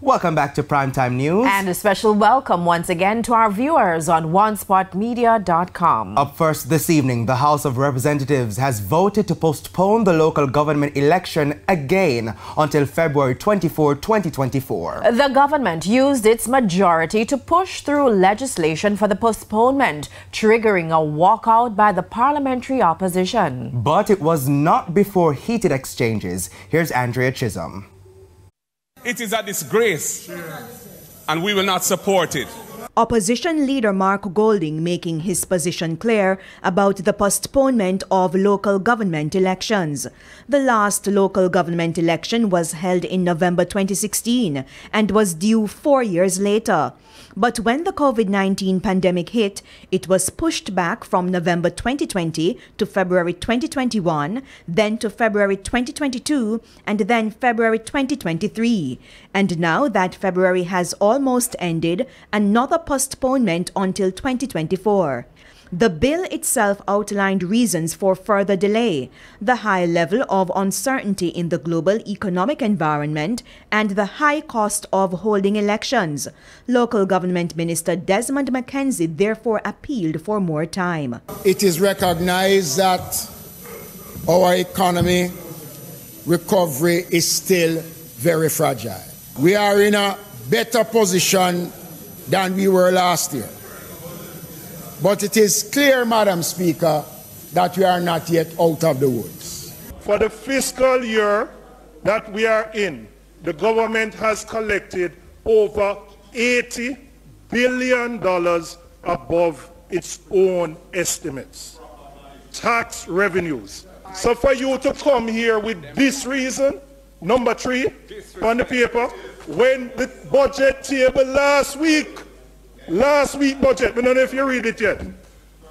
Welcome back to Primetime News. And a special welcome once again to our viewers on onespotmedia.com. Up first this evening, the House of Representatives has voted to postpone the local government election again until February 24, 2024. The government used its majority to push through legislation for the postponement, triggering a walkout by the parliamentary opposition. But it was not before heated exchanges. Here's Andrea Chisholm. It is a disgrace, and we will not support it. Opposition leader Mark Golding making his position clear about the postponement of local government elections. The last local government election was held in November 2016 and was due 4 years later. But when the COVID-19 pandemic hit, it was pushed back from November 2020 to February 2021, then to February 2022, and then February 2023. And now that February has almost ended, another postponement until 2024. The bill itself outlined reasons for further delay, the high level of uncertainty in the global economic environment, and the high cost of holding elections. Local Government Minister Desmond McKenzie therefore appealed for more time. It is recognized that our economy recovery is still very fragile. We are in a better position than we were last year. But it is clear, Madam Speaker, that we are not yet out of the woods. For the fiscal year that we are in, the government has collected over $80 billion above its own estimates. Tax revenues. So for you to come here with this reason, number 3 on the paper, when the budget table last week budget, I don't know if you read it yet,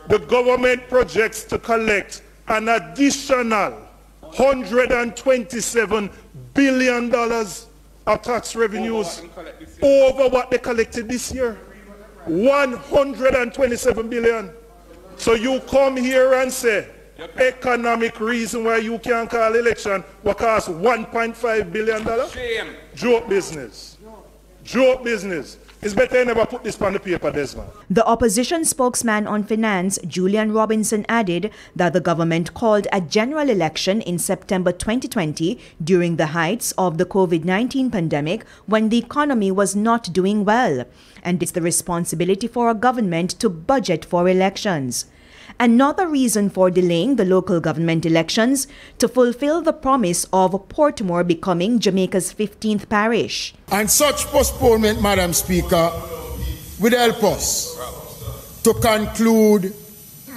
the government projects to collect an additional $127 billion of tax revenues over what they collected this year. 127 billion. So you come here and say, economic reason why you can't call election will cost $1.5 billion? Shame. Joke business. Joke business. It's better never put this on the paper, Desmond. The opposition spokesman on finance, Julian Robinson, added that the government called a general election in September 2020 during the heights of the COVID-19 pandemic when the economy was not doing well. And it's the responsibility for a government to budget for elections. Another reason for delaying the local government elections to fulfill the promise of Portmore becoming Jamaica's 15th parish. And such postponement, Madam Speaker, will help us to conclude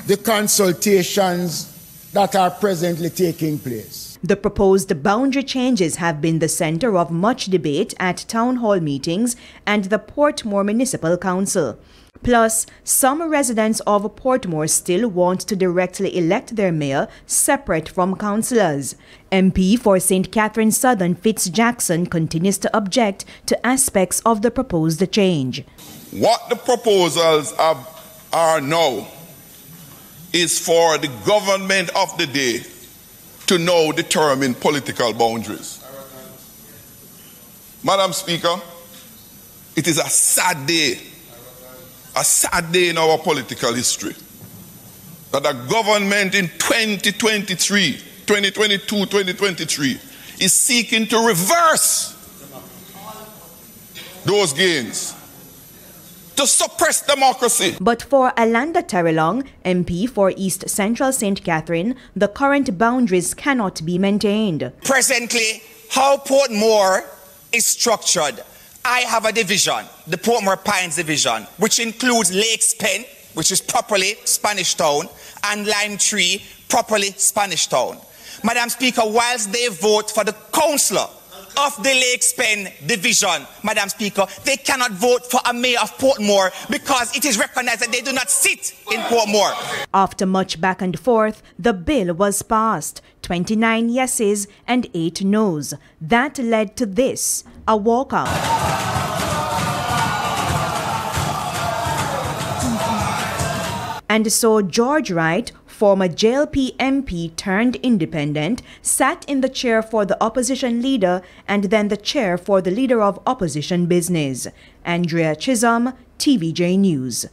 the consultations that are presently taking place. The proposed boundary changes have been the center of much debate at town hall meetings and the Portmore Municipal Council. Plus, some residents of Portmore still want to directly elect their mayor separate from councillors. MP for St. Catherine Southern Fitz Jackson continues to object to aspects of the proposed change. What the proposals are now is for the government of the day to now determine political boundaries. Madam Speaker, it is a sad day in our political history that a government in 2022, 2023 is seeking to reverse those gains, to suppress democracy. But for Alanda Terrelong, MP for East Central St. Catherine, the current boundaries cannot be maintained. Presently, how Portmore is structured, I have a division, the Portmore Pines division, which includes Lakes Pen, which is properly Spanish Town, and Lime Tree, properly Spanish Town. Madam Speaker, whilst they vote for the councillor of the Lakes Pen division, Madam Speaker, they cannot vote for a mayor of Portmore because it is recognized that they do not sit in Portmore. After much back and forth, the bill was passed. 29 yeses and 8 noes. That led to this, a walkout. And so George Wright, former JLP MP turned independent, sat in the chair for the opposition leader and then the chair for the leader of opposition business. Andrea Chisholm, TVJ News.